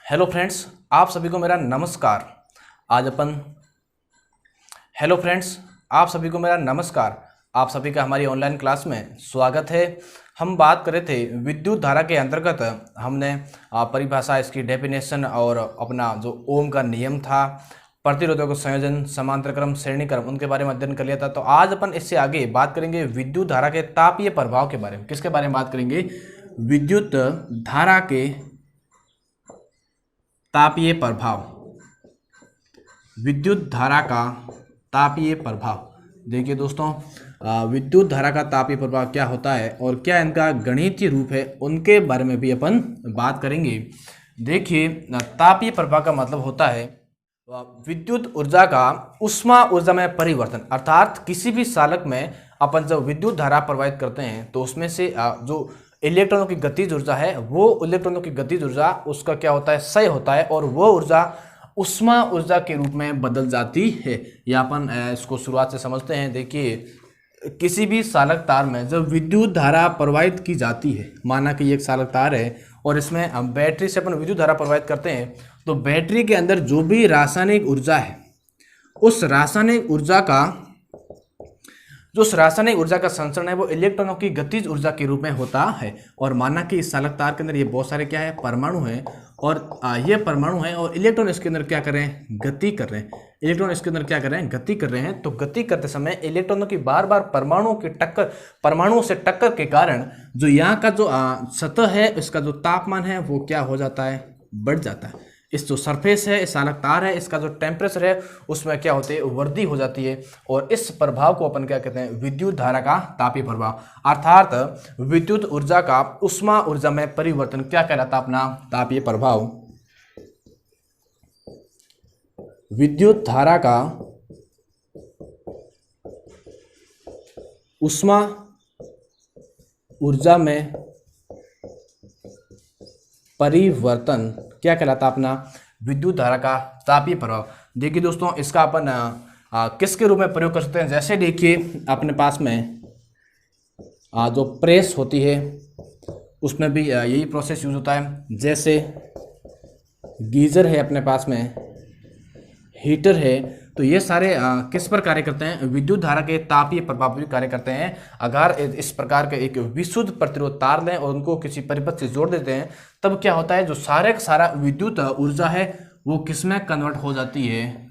Hello friends, आप सभी को मेरा नमस्कार। आज अपन हेलो फ्रेंड्स, आप सभी को मेरा नमस्कार। आप सभी का हमारी ऑनलाइन क्लास में स्वागत है। हम बात कर रहे थे विद्युत धारा के अंतर्गत। हमने परिभाषा, इसकी डेफिनेशन और अपना जो ओम का नियम था, प्रतिरोधों का संयोजन, समांतर क्रम, श्रेणी क्रम, उनके बारे में अध्ययन कर लिया था। तो आज अपन इससे आगे बात करेंगे विद्युत धारा के तापीय प्रभाव के बारे में। किसके बारे में बात करेंगे? विद्युत धारा के तापीय प्रभाव। विद्युत धारा का तापीय प्रभाव। देखिए दोस्तों, विद्युत धारा का तापीय प्रभाव क्या होता है और क्या इनका गणितीय रूप है, उनके बारे में भी अपन बात करेंगे। देखिए, तापीय प्रभाव का मतलब होता है विद्युत ऊर्जा का ऊष्मा ऊर्जा में परिवर्तन। अर्थात किसी भी चालक में अपन जब विद्युत धारा प्रवाहित करते हैं तो उसमें से जो इलेक्ट्रॉनों की गतिज ऊर्जा है, वो इलेक्ट्रॉनों की गतिज ऊर्जा उसका क्या होता है? क्षय होता है और वो ऊर्जा ऊष्मा ऊर्जा के रूप में बदल जाती है। या अपन इसको शुरुआत से समझते हैं। देखिए, किसी भी चालक तार में जब विद्युत धारा प्रवाहित की जाती है, माना कि एक चालक तार है और इसमें हम बैटरी से अपन विद्युत धारा प्रवाहित करते हैं, तो बैटरी के अंदर जो भी रासायनिक ऊर्जा है, उस रासायनिक ऊर्जा का संचरण है वो इलेक्ट्रॉनों की गतिज ऊर्जा के रूप में होता है। और माना कि इस चालक तार के अंदर ये बहुत सारे क्या है? परमाणु हैं। और ये परमाणु हैं और इलेक्ट्रॉन इसके अंदर क्या कर रहे हैं? गति कर रहे हैं। इलेक्ट्रॉन इसके अंदर क्या कर रहे हैं? गति कर रहे हैं। तो गति करते समय इलेक्ट्रॉनों की बार बार परमाणुओं से टक्कर के कारण जो यहाँ का जो सतह है, इसका जो तापमान है वो क्या हो जाता है? बढ़ जाता है। इस जो सरफेस है, इस चालक तार है, इसका जो टेम्परेचर है उसमें क्या होती है? वृद्धि हो जाती है। और इस प्रभाव को अपन क्या कहते हैं? विद्युत धारा का तापीय प्रभाव। अर्थात विद्युत ऊर्जा का ऊष्मा ऊर्जा में परिवर्तन क्या कहलाता है? अपना तापीय प्रभाव। विद्युत धारा का ऊष्मा ऊर्जा में परिवर्तन क्या कहलाता? अपना विद्युत धारा का तापीय प्रभाव। देखिए दोस्तों, इसका अपन किसके रूप में प्रयोग कर सकते हैं? जैसे देखिए, अपने पास में जो प्रेस होती है उसमें भी यही प्रोसेस यूज होता है। जैसे गीजर है, अपने पास में हीटर है, तो ये सारे किस पर कार्य करते हैं? विद्युत धारा के तापीय प्रभाव पर कार्य करते हैं। अगर इस प्रकार के एक विशुद्ध प्रतिरोध तार लें और उनको किसी परिपथ से जोड़ देते हैं, तब क्या होता है? जो सारा विद्युत ऊर्जा है वो किस में कन्वर्ट हो जाती है?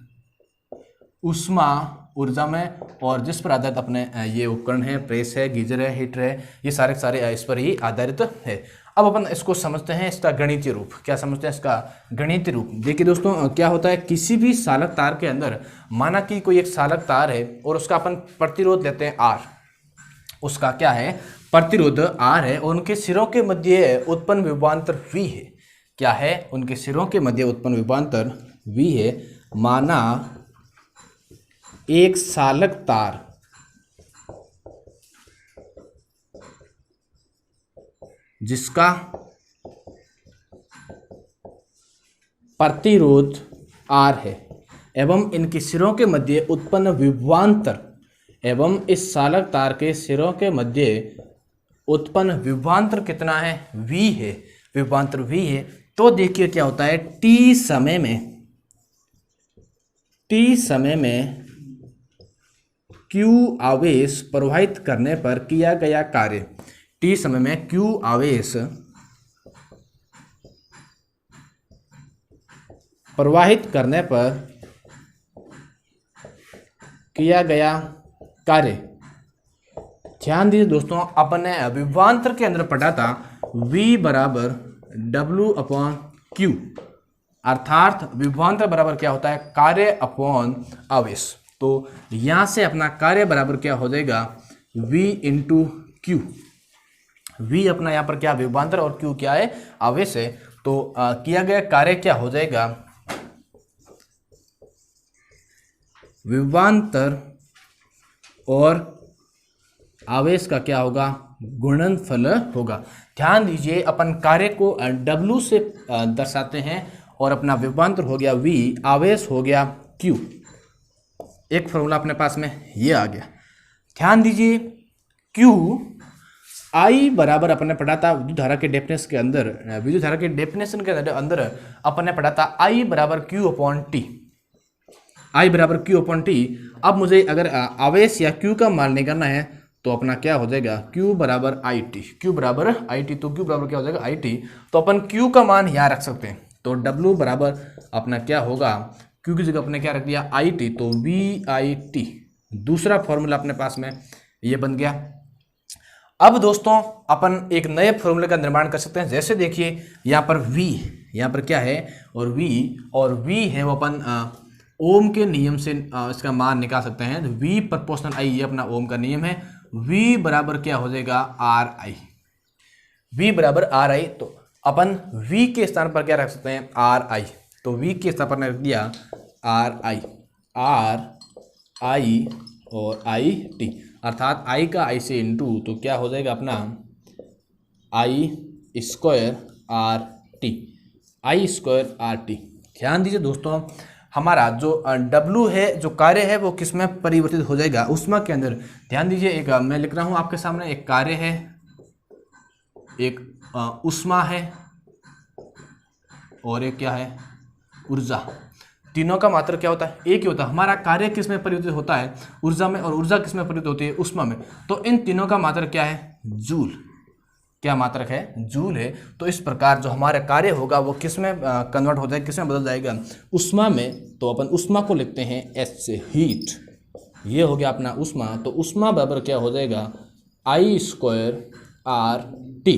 ऊष्मा ऊर्जा में। और जिस पर आधारित अपने ये उपकरण है, प्रेस है, गीजर है, हीटर है, ये सारे इस पर ही आधारित है। अब अपन इसको समझते हैं, इसका गणितीय रूप। क्या समझते हैं इसका गणितीय रूप? देखिए दोस्तों, क्या होता है? किसी भी चालक तार के अंदर, माना कि कोई एक चालक तार है और उसका अपन प्रतिरोध लेते हैं R। उसका क्या है? प्रतिरोध R है और उनके सिरों के मध्य उत्पन्न विभवांतर V है। क्या है? उनके सिरों के मध्य उत्पन्न विभवांतर V है। माना एक चालक तार जिसका प्रतिरोध R है एवं इनके सिरों के मध्य उत्पन्न विभवांतर, एवं इस चालक तार के सिरों के मध्य उत्पन्न विभवांतर कितना है? V है। विभवांतर V है। तो देखिए क्या होता है? T समय में Q आवेश प्रवाहित करने पर किया गया कार्य। T समय में Q आवेश प्रवाहित करने पर किया गया कार्य। ध्यान दीजिए दोस्तों, अपन ने विभवांतर के अंदर पढ़ा था V बराबर W/Q। अर्थात विभवांतर बराबर क्या होता है? कार्य अपॉन आवेश। तो यहां से अपना कार्य बराबर क्या हो जाएगा? V × Q। V अपना यहाँ पर क्या? विभवांतर, और Q क्या है? आवेश है। तो किया गया कार्य क्या हो जाएगा? विभवांतर और आवेश का क्या होगा? गुणनफल होगा। ध्यान दीजिए, अपन कार्य को W से दर्शाते हैं और अपना विभवांतर हो गया V, आवेश हो गया Q। एक फॉर्मूला अपने पास में ये आ गया। ध्यान दीजिए, Q आई बराबर अपने पढ़ा था विद्युत धारा के डेफिनेशन के अंदर, विद्युत धारा के डेफिनेशन के अंदर अपने पढ़ा था आई बराबर क्यू अपॉन टी, आई बराबर क्यू अपॉन टी। अब मुझे अगर आवेश या क्यू का मान निकालना है तो अपना क्या हो जाएगा, क्यू बराबर आई टी, क्यू बराबर आई टी, तो क्यू बराबर क्या हो जाएगा आई टी। तो अपन क्यू का मान यहाँ रख सकते हैं, तो डब्ल्यू बराबर अपना क्या होगा, क्यू की जगह अपने क्या रख दिया आई टी, तो वी आई टी, दूसरा फॉर्मूला अपने पास में ये बन गया। अब दोस्तों अपन एक नए फॉर्मूले का निर्माण कर सकते हैं, जैसे देखिए यहाँ पर V, यहाँ पर क्या है और V है वो अपन ओम के नियम से इसका मान निकाल सकते हैं। V प्रोपोर्शनल I, ये अपना ओम का नियम है। V बराबर क्या हो जाएगा आर आई, V बराबर आर आई, तो अपन V के स्थान पर क्या रख सकते हैं आर आई, तो V के स्थान पर रख दिया आर आई और आई टी, अर्थात आई का आई से इंटू, तो क्या हो जाएगा अपना आई स्क्वायर आर टी, आई स्क्वायर आर टी। ध्यान दीजिए दोस्तों, हमारा जो W है, जो कार्य है, वो किस में परिवर्तित हो जाएगा, ऊष्मा के अंदर। ध्यान दीजिए, एक मैं लिख रहा हूँ आपके सामने, एक कार्य है, एक ऊष्मा है और एक क्या है ऊर्जा। तीनों का मात्रक क्या होता है एक ही होता है। हमारा कार्य किस में परिवर्तित होता है ऊर्जा में, और ऊर्जा किस में परिवर्तित होती है ऊष्मा में। तो इन तीनों का मात्रक क्या है जूल, क्या मात्रक है जूल है। तो इस प्रकार जो हमारा कार्य होगा वो किस में कन्वर्ट हो जाएगा, किस में बदल जाएगा ऊष्मा में। तो अपन ऊष्मा को लिखते हैं एच से, हीट, ये हो गया अपना ऊष्मा। तो ऊष्मा बराबर क्या हो जाएगा आई स्क्वायर आर टी।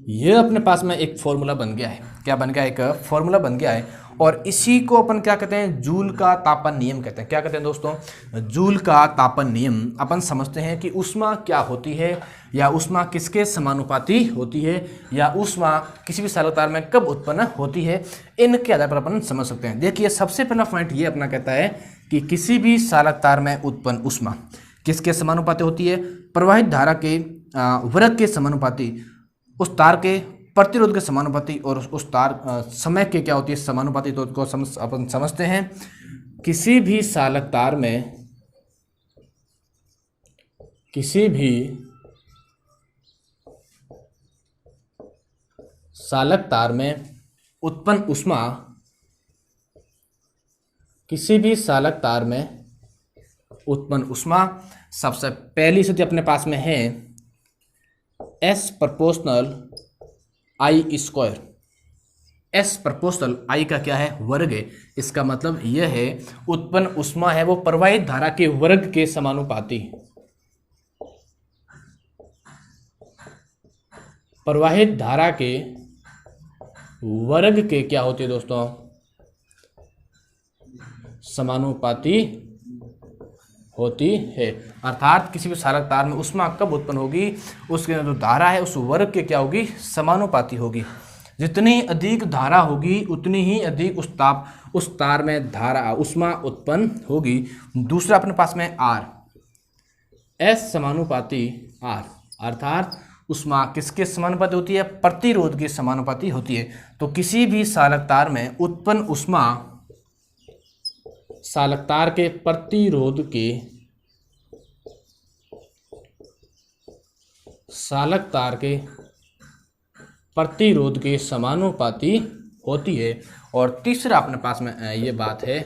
ये अपने पास में एक फॉर्मूला बन गया है, क्या बन गया, एक फॉर्मूला बन गया है। और इसी को अपन क्या कहते हैं जूल का तापन नियम कहते हैं। क्या कहते हैं दोस्तों जूल का तापन नियम। अपन समझते हैं कि ऊष्मा क्या होती है, या ऊष्मा किसके समानुपाती होती है, या ऊष्मा किसी भी सालकतार में कब उत्पन्न होती है, इनके आधार पर अपन समझ सकते हैं। देखिए सबसे पहला पॉइंट ये अपना कहता है कि किसी भी सालकतार में उत्पन्न ऊष्मा किसके समानुपाती होती है, प्रवाहित धारा के वर्ग के समानुपाती, उस तार के प्रतिरोध के समानुपाती, और उस तार समय के क्या होती है समानुपाती। तो उसको अपन समझते हैं किसी भी सालक तार में उत्पन्न ऊष्मा, किसी भी सालक तार में उत्पन्न ऊष्मा सबसे पहली स्थिति अपने पास में है S प्रोपोर्शनल आई स्क्वायर। S प्रोपोर्शनल आई का क्या है वर्ग है। इसका मतलब यह है उत्पन्न ऊष्मा है वो प्रवाहित धारा के वर्ग के समानुपाती, प्रवाहित धारा के वर्ग के क्या होती है दोस्तों समानुपाती होती है। अर्थात किसी भी सालक तार में ऊष्मा कब उत्पन्न होगी, उसके जो धारा है उस वर्ग के क्या होगी समानुपाती होगी। जितनी अधिक धारा होगी उतनी ही अधिक उस तार में धारा ऊष्मा उत्पन्न होगी। दूसरा अपने पास में आर, एस समानुपाती आर, अर्थात ऊष्मा किसके समानुपाती होती है प्रतिरोध के समानुपाती होती है। तो किसी भी सालक तार में उत्पन्न ऊष्मा सालकतार के प्रतिरोध के, सालकतार के प्रतिरोध के समानुपाती होती है। और तीसरा अपने पास में ये बात है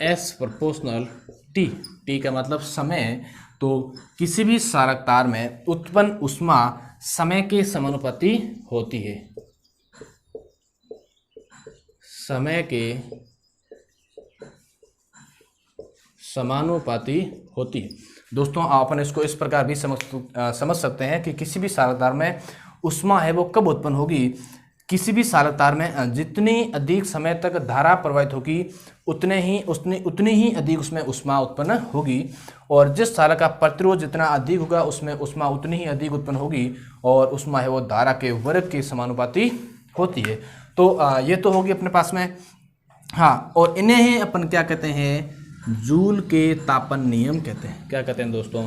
S प्रोपोर्शनल T, T का मतलब समय। तो किसी भी सालकतार में उत्पन्न ऊष्मा समय के समानुपाती होती है, समय के समानुपाती होती है। दोस्तों अपन इसको इस प्रकार भी समझ सकते हैं कि किसी भी सालकतार में ऊष्मा है वो कब उत्पन्न होगी। किसी भी सालकतार में जितनी अधिक समय तक धारा प्रवाहित होगी उतनी ही अधिक उसमें ऊष्मा उत्पन्न होगी। और जिस सालक का प्रतिरोध जितना अधिक होगा उसमें ऊष्मा उतनी ही अधिक उत्पन्न होगी, और ऊष्मा है वो धारा के वर्ग के समानुपाती होती है। तो ये तो होगी अपने पास में। हाँ, और इन्हें ही अपन क्या कहते हैं जूल के तापन नियम कहते हैं। क्या कहते हैं दोस्तों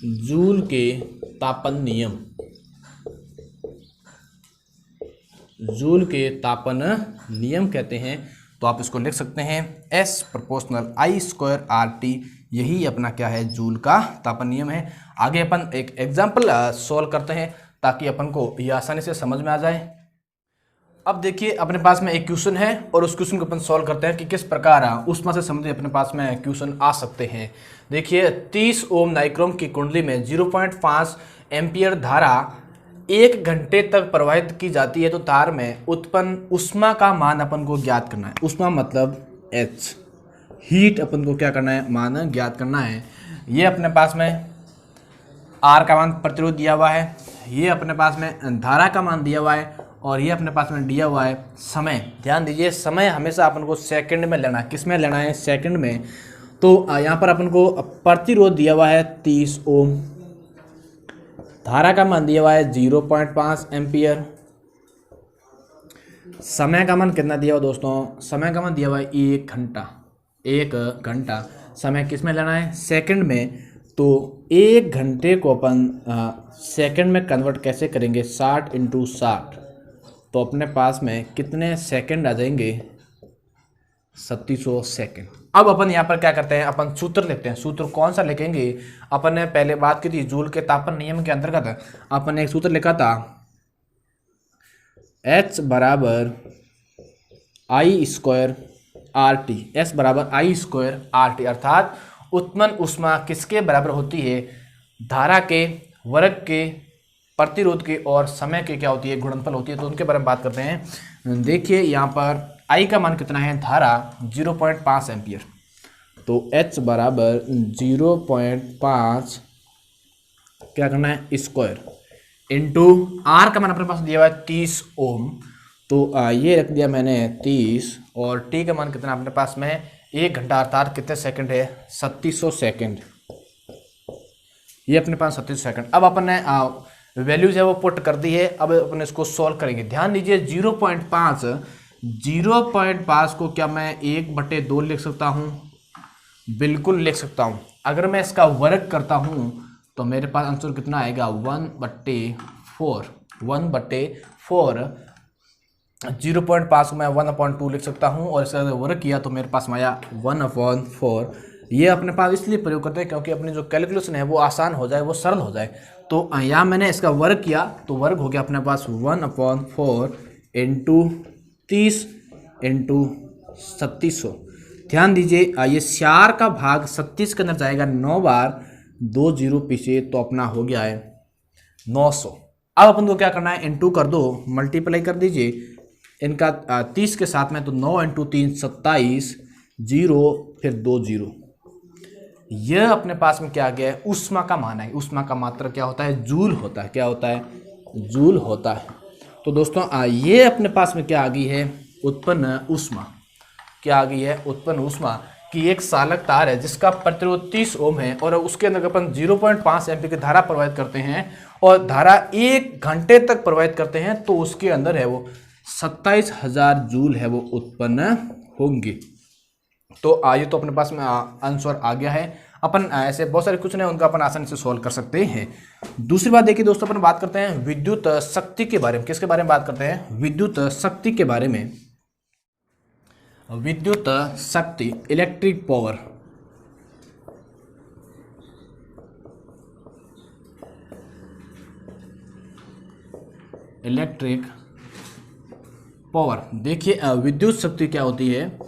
जूल के तापन नियम, जूल के तापन नियम कहते हैं। तो आप इसको लिख सकते हैं S प्रोपोर्शनल आई स्क्वायर आर टी, यही अपना क्या है, जूल का तापन नियम है। आगे अपन एक एग्जाम्पल सॉल्व करते हैं ताकि अपन को ये आसानी से समझ में आ जाए। अब देखिए अपने पास में एक क्वेश्चन है और उस क्वेश्चन को अपन सॉल्व करते हैं कि किस प्रकार उष्मा से संबंधित अपने पास में क्वेश्चन आ सकते हैं। देखिए 30 ओम नाइक्रोम की कुंडली में 0.5 एम्पियर धारा 1 घंटे तक प्रवाहित की जाती है, तो तार में उत्पन्न ऊष्मा का मान अपन को ज्ञात करना है। ऊष्मा मतलब H, हीट अपन को क्या करना है, मान ज्ञात करना है। ये अपने पास में R का मान प्रतिरोध दिया हुआ है, ये अपने पास में धारा का मान दिया हुआ है और ये अपने पास में दिया हुआ है समय। ध्यान दीजिए समय हमेशा अपन को सेकंड में लेना है। किस में लेना है, सेकंड में। तो यहाँ पर अपन को प्रतिरोध दिया हुआ है 30 ओम, धारा का मान दिया हुआ है 0.5 एम्पियर, समय का मान कितना दिया हुआ दोस्तों, समय का मान दिया हुआ है 1 घंटा। 1 घंटा समय किस में लेना है, सेकंड में। तो 1 घंटे को अपन सेकंड में कन्वर्ट कैसे करेंगे, 60 × 60, तो अपने पास में कितने सेकंड आ जाएंगे, 3700 सेकंड। अब अपन यहाँ पर क्या करते हैं, अपन सूत्र लिखते हैं। सूत्र कौन सा लिखेंगे, अपन ने पहले बात की थी जूल के तापन नियम के अंतर्गत अपन ने एक सूत्र लिखा था, H बराबर I² RT, S बराबर I² RT, अर्थात उत्पन्न ऊष्मा किसके बराबर होती है, धारा के वर्ग के प्रतिरोध के और समय के क्या होती है, गुणनफल होती है। तो उनके बारे में बात करते हैं। देखिए यहाँ पर I का मान कितना है, धारा 0.5 एम्पियर, तो H बराबर 0.5 क्या करना है, स्क्वायर इंटू R का मान अपने पास दिया हुआ है 30 ओम, तो ये रख दिया मैंने 30, और T का मान कितना अपने पास में है, 1 घंटा, अर्थात कितने सेकंड है, 3700 सेकंड। ये अपने पास 3700 सेकंड। अब अपन ने वैल्यूज है वो पुट कर दी है। अब अपन इसको सॉल्व करेंगे। ध्यान दीजिए 0.5 को क्या मैं 1/2 लिख सकता हूँ, बिल्कुल लिख सकता हूँ। अगर मैं इसका वर्ग करता हूँ तो मेरे पास आंसर कितना आएगा, 1/4। 1/4 0.5 को मैं 1/2 लिख सकता हूँ, और इसका वर्ग किया तो मेरे पास में आया 1/4। ये अपने पास इसलिए प्रयोग करते हैं क्योंकि अपनी जो कैलकुलेशन है वो आसान हो जाए, वो सरल हो जाए। तो यहाँ मैंने इसका वर्ग किया तो वर्ग हो गया अपने पास 1/4 इंटू 30 इंटू 3700। ध्यान दीजिए ये 4 का भाग 37 के अंदर जाएगा 9 बार, 2 0 पीछे, तो अपना हो गया है 900। अब अपन को क्या करना है, इंटू कर दो, मल्टीप्लाई कर दीजिए इनका 30 के साथ में, तो 9 × 3 27, 0 फिर 2 0। यह अपने पास में क्या आ गया है, ऊष्मा का मान है। ऊष्मा का मात्रा क्या होता है, जूल होता है। क्या होता है, जूल होता है। तो दोस्तों ये अपने पास में क्या आ गई है, उत्पन्न ऊष्मा। क्या आ गई है, उत्पन्न ऊष्मा की एक सालक तार है जिसका प्रतिरोध 30 ओम है, और उसके अंदर अपन 0.5 एम्पीयर की धारा प्रवाहित करते हैं और धारा 1 घंटे तक प्रवाहित करते हैं, तो उसके अंदर है वो 27,000 जूल है वो उत्पन्न होंगे। तो ये तो अपने पास में आंसर आ गया है। अपन ऐसे बहुत सारे क्वेश्चन है उनका अपन आसानी से सॉल्व कर सकते हैं। दूसरी बात देखिए दोस्तों, अपन बात करते हैं विद्युत शक्ति के बारे में। किसके बारे में बात करते हैं, विद्युत शक्ति के बारे में। विद्युत शक्ति, इलेक्ट्रिक पावर। Electric power. देखिए विद्युत शक्ति क्या होती है,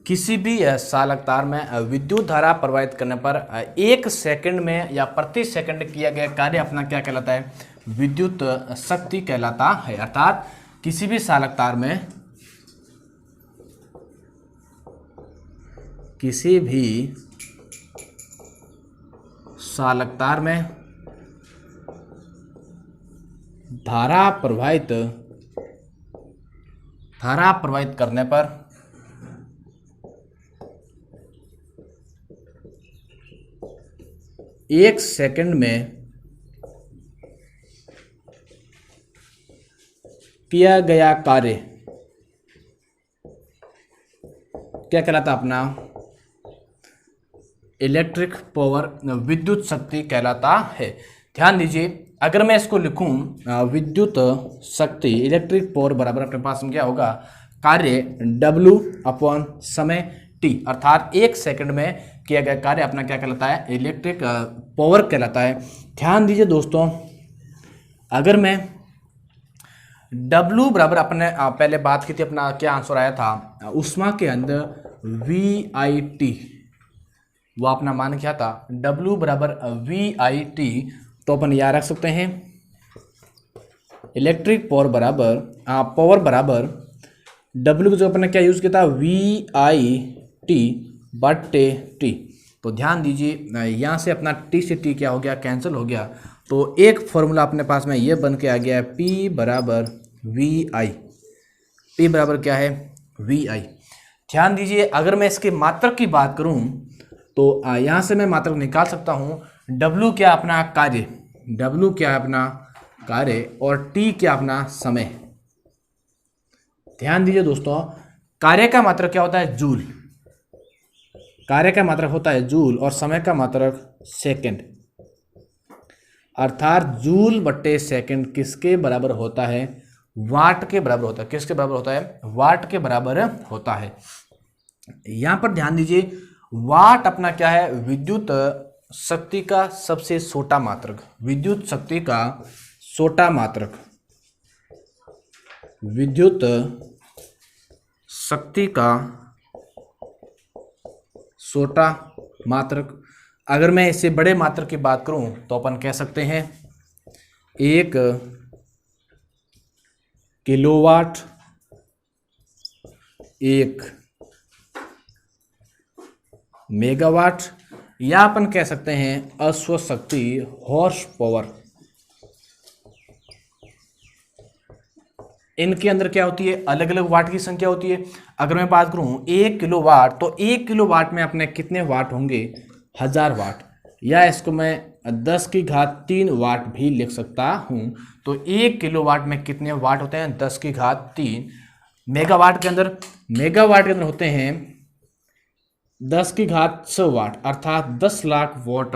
किसी भी चालक तार में विद्युत धारा प्रवाहित करने पर 1 सेकंड में या प्रति सेकंड किया गया कार्य अपना क्या कहलाता है, विद्युत शक्ति कहलाता है। अर्थात किसी भी चालक तार में, किसी भी चालक तार में धारा प्रवाहित करने पर एक सेकंड में किया गया कार्य क्या कहलाता अपना, इलेक्ट्रिक पावर, विद्युत शक्ति कहलाता है। ध्यान दीजिए अगर मैं इसको लिखूं विद्युत शक्ति, इलेक्ट्रिक पावर बराबर अपने पास में क्या होगा, कार्य W/समय T, अर्थात 1 सेकंड में किया गया कार्य अपना क्या कहलाता है, इलेक्ट्रिक पावर कहलाता है। ध्यान दीजिए दोस्तों, अगर मैं W बराबर अपने पहले बात की थी, अपना क्या आंसर आया था ऊष्मा के अंदर VIT, वो अपना मान क्या था W बराबर VIT, तो अपन याद रख सकते हैं इलेक्ट्रिक पावर बराबर W की जो अपन ने क्या यूज़ किया था VIT बटे T। तो ध्यान दीजिए यहाँ से अपना T से T क्या हो गया, कैंसिल हो गया। तो एक फॉर्मूला अपने पास में ये बन के आ गया है P बराबर VI। P बराबर क्या है VI। ध्यान दीजिए, अगर मैं इसके मात्रक की बात करूं तो यहाँ से मैं मात्रक निकाल सकता हूं। W क्या अपना कार्य, W क्या अपना कार्य और T क्या अपना समय। ध्यान दीजिए दोस्तों, कार्य का मात्रक क्या होता है जूल, कार्य का मात्रक होता है जूल और समय का मात्रक सेकंड, अर्थात जूल बट्टे सेकंड किसके बराबर होता है, वाट के बराबर होता है। किसके बराबर होता है, वाट के बराबर होता है। यहां पर ध्यान दीजिए, वाट अपना क्या है, विद्युत शक्ति का सबसे छोटा मात्रक, विद्युत शक्ति का छोटा मात्रक, विद्युत शक्ति का छोटा मात्रक। अगर मैं इससे बड़े मात्रक की बात करूं तो अपन कह सकते हैं 1 किलोवाट, 1 मेगावाट, या अपन कह सकते हैं अश्व शक्ति हॉर्स पावर। इनके अंदर क्या होती है, अलग अलग वाट की संख्या होती है। अगर मैं बात करूं 1 किलोवाट, तो 1 किलोवाट में अपने कितने वाट होंगे, 1000 वाट, या इसको मैं 10 की घात 3 वाट भी लिख सकता हूं। तो 1 किलोवाट में कितने वाट होते हैं, 10 की घात 3। मेगावाट के अंदर होते हैं 10 की घात 6 वाट, अर्थात 10 लाख वाट।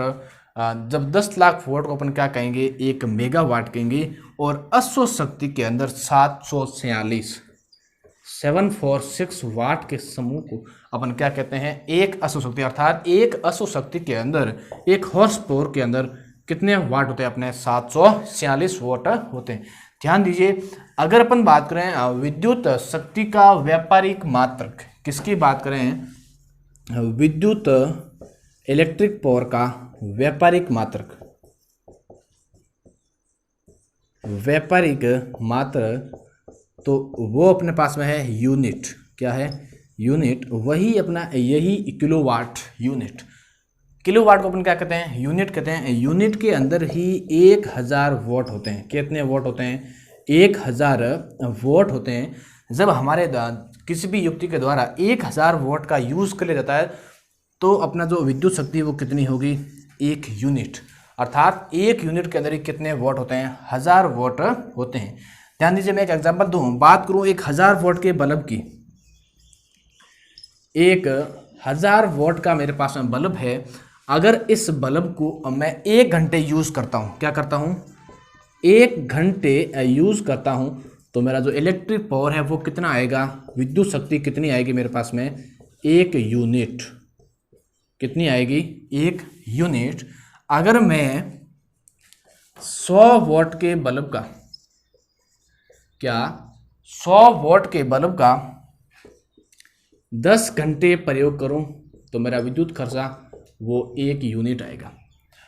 जब 10 लाख वाट को अपन क्या कहेंगे, 1 मेगावाट कहेंगे। और अश्व शक्ति के अंदर 746 वाट के समूह को अपन क्या कहते हैं, एक अश्व शक्ति। अर्थात एक अश्व शक्ति के अंदर, एक हॉर्स पावर के अंदर कितने वाट होते हैं अपने, 746 वाट होते हैं। ध्यान दीजिए, अगर अपन बात करें विद्युत शक्ति का व्यापारिक मात्रक, किसकी बात करें, विद्युत इलेक्ट्रिक पावर का व्यापारिक मात्रक, तो वो अपने पास में है यूनिट। क्या है, यूनिट। वही अपना यही किलोवाट यूनिट। किलोवाट को अपन क्या कहते हैं, यूनिट कहते हैं। यूनिट के अंदर ही 1000 वाट होते हैं। कितने वाट होते हैं, 1000 वाट होते हैं। जब हमारे किसी भी युक्ति के द्वारा 1000 वाट का यूज़ कर लिया जाता है तो अपना जो विद्युत शक्ति है वो कितनी होगी, 1 यूनिट। अर्थात 1 यूनिट के अंदर ही कितने वाट होते हैं, 1000 वाट होते हैं। ध्यान दीजिए, मैं एक एग्जांपल दूं, बात करूं 1000 वाट के बल्ब की। 1000 वाट का मेरे पास में बल्ब है। अगर इस बल्ब को मैं 1 घंटे यूज़ करता हूं, क्या करता हूं, 1 घंटे यूज़ करता हूं, तो मेरा जो इलेक्ट्रिक पावर है वो कितना आएगा, विद्युत शक्ति कितनी आएगी मेरे पास में, 1 यूनिट। कितनी आएगी, 1 यूनिट। अगर मैं 100 वाट के बल्ब का, 100 वाट के बल्ब का 10 घंटे प्रयोग करूं तो मेरा विद्युत खर्चा वो 1 यूनिट आएगा।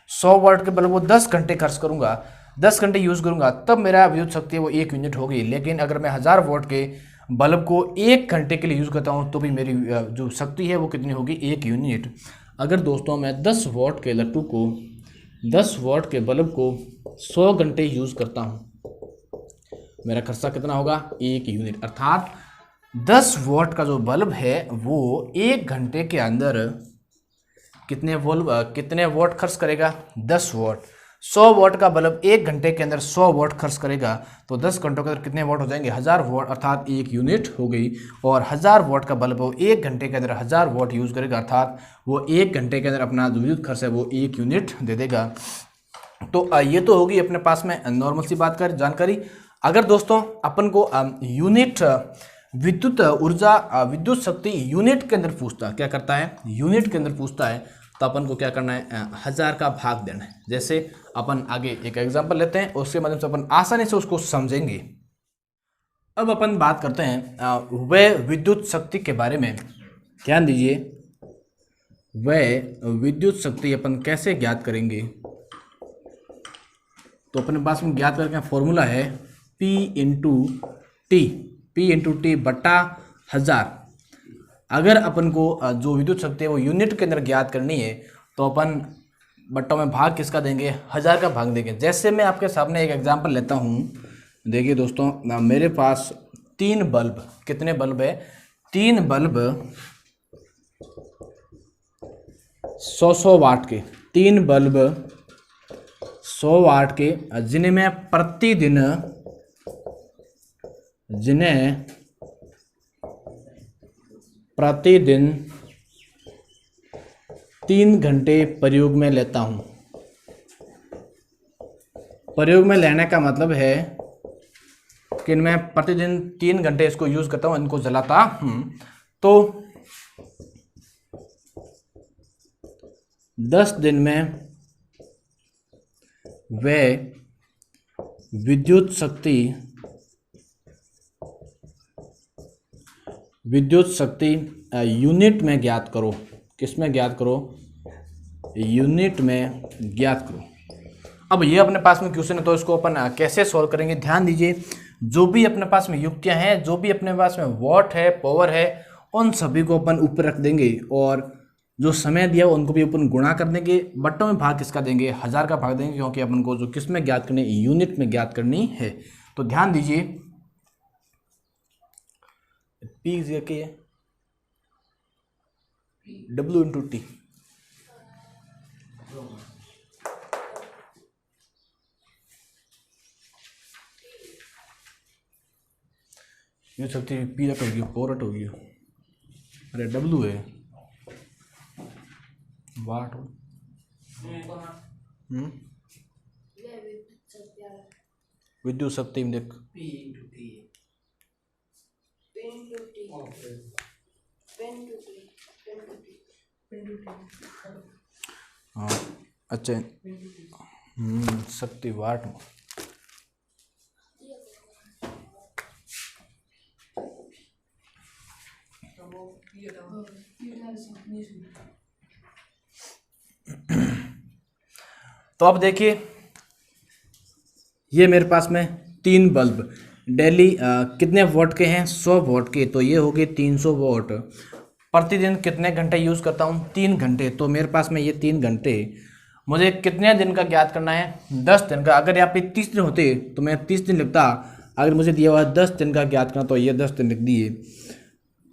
100 वाट के बल्ब को 10 घंटे खर्च करूंगा, 10 घंटे यूज़ करूंगा, तब मेरा विद्युत शक्ति वो 1 यूनिट होगी। लेकिन अगर मैं 1000 वाट के बल्ब को 1 घंटे के लिए यूज़ करता हूं तो भी मेरी जो शक्ति है वो कितनी होगी, 1 यूनिट। अगर दोस्तों मैं 10 वाट के लट्टू को, 10 वाट के बल्ब को 100 घंटे यूज़ करता हूं, मेरा खर्चा कितना होगा, 1 यूनिट। अर्थात 10 वाट का जो बल्ब है वो 1 घंटे के अंदर कितने वाट खर्च करेगा, 10 वाट। 100 वाट का बल्ब 1 घंटे के अंदर 100 वाट खर्च करेगा, तो 10 घंटों के अंदर कितने वाट हो जाएंगे, 1000 वाट, अर्थात 1 यूनिट हो गई। और 1000 वाट का बल्ब वो 1 घंटे के अंदर 1000 वाट यूज़ करेगा, अर्थात वो 1 घंटे के अंदर अपना जो विद्युत खर्च है वो 1 यूनिट दे देगा। तो ये तो होगी अपने पास में नॉर्मल सी बात कर जानकारी। अगर दोस्तों अपन को यूनिट विद्युत ऊर्जा विद्युत शक्ति यूनिट के अंदर पूछता, क्या करता है, यूनिट के अंदर पूछता है, तो अपन को क्या करना है, 1000 का भाग देना है। जैसे अपन आगे एक एग्जांपल लेते हैं, उसके माध्यम से अपन आसानी से उसको समझेंगे। अब अपन बात करते हैं वह विद्युत शक्ति के बारे में। ध्यान दीजिए, वह विद्युत शक्ति अपन कैसे ज्ञात करेंगे। तो अपने पास में ज्ञात करके फॉर्मूला है P इंटू टी बटा 1000। अगर अपन को जो विद्युत शक्ति है वो यूनिट के अंदर ज्ञात करनी है, तो अपन बट्टों में भाग किसका देंगे, 1000 का भाग देंगे। जैसे मैं आपके सामने एक एग्जांपल लेता हूँ। देखिए दोस्तों, मेरे पास 3 बल्ब, कितने बल्ब है, 3 बल्ब 100 वाट के, 3 बल्ब 100 वाट के, जिन्हें मैं प्रतिदिन 3 घंटे प्रयोग में लेता हूँ। प्रयोग में लेने का मतलब है कि मैं प्रतिदिन 3 घंटे इसको यूज करता हूँ, इनको जलाता हूँ। तो 10 दिन में वह विद्युत शक्ति यूनिट में ज्ञात करो। किस में ज्ञात करो, यूनिट में ज्ञात करो। अब ये अपने पास में क्वेश्चन है, तो इसको अपन कैसे सॉल्व करेंगे। ध्यान दीजिए, जो भी अपने पास में युक्तियां हैं, जो भी अपने पास में वॉट है, पावर है, उन सभी को अपन ऊपर रख देंगे और जो समय दिया उनको भी अपन गुणा कर देंगे। बट्टों में भाग किसका देंगे, 1000 का भाग देंगे, क्योंकि अपन को जो किस में ज्ञात करनी, यूनिट में ज्ञात करनी है। तो ध्यान दीजिए, P के W इंटू टी। ये शक्ति P रट होगी, पोरट होगी, अरे W है वाट। विद्युत शक्ति में देख, हाँ अच्छा, शक्ति वाट में। तो अब देखिए, ये मेरे पास में 3 बल्ब डेली कितने वोट के हैं, 100 वोट के, तो ये हो गए 300 वोट। प्रतिदिन कितने घंटे यूज़ करता हूँ, 3 घंटे। तो मेरे पास में ये 3 घंटे, मुझे कितने दिन का ज्ञात करना है, 10 दिन का। अगर यहाँ पे 30 दिन होते तो मैं 30 दिन लिखता, अगर मुझे दिया हुआ 10 दिन का ज्ञात करना, तो ये 10 दिन लिख दिए।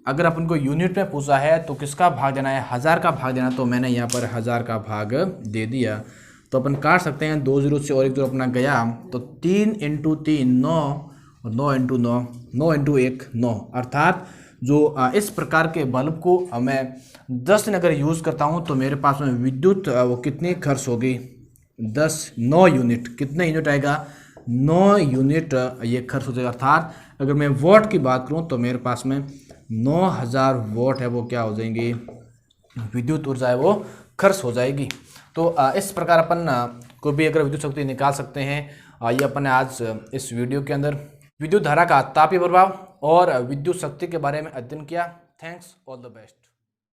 अगर अपन को यूनिट में पूछा है तो किसका भाग देना है, 1000 का भाग देना, तो मैंने यहाँ पर 1000 का भाग दे दिया। तो अपन काट सकते हैं, 2 जीरो से और 1 जीरो अपना गया, तो 3 इंटू 3 9, और 9 इंटू 9, 9 इंटू 1 9। अर्थात जो इस प्रकार के बल्ब को मैं 10 दिन अगर यूज़ करता हूँ, तो मेरे पास में विद्युत वो कितनी खर्च होगी, 9 यूनिट। कितने यूनिट आएगा, 9 यूनिट ये खर्च हो जाएगा। अर्थात अगर मैं वोट की बात करूँ, तो मेरे पास में 9000 वोट है, वो क्या हो जाएंगे, विद्युत ऊर्जा है वो खर्च हो जाएगी। तो इस प्रकार अपन को भी अगर विद्युत शक्ति निकाल सकते हैं। ये अपन ने आज इस वीडियो के अंदर विद्युत धारा का तापीय प्रभाव और विद्युत शक्ति के बारे में अध्ययन किया। Thanks, all the best.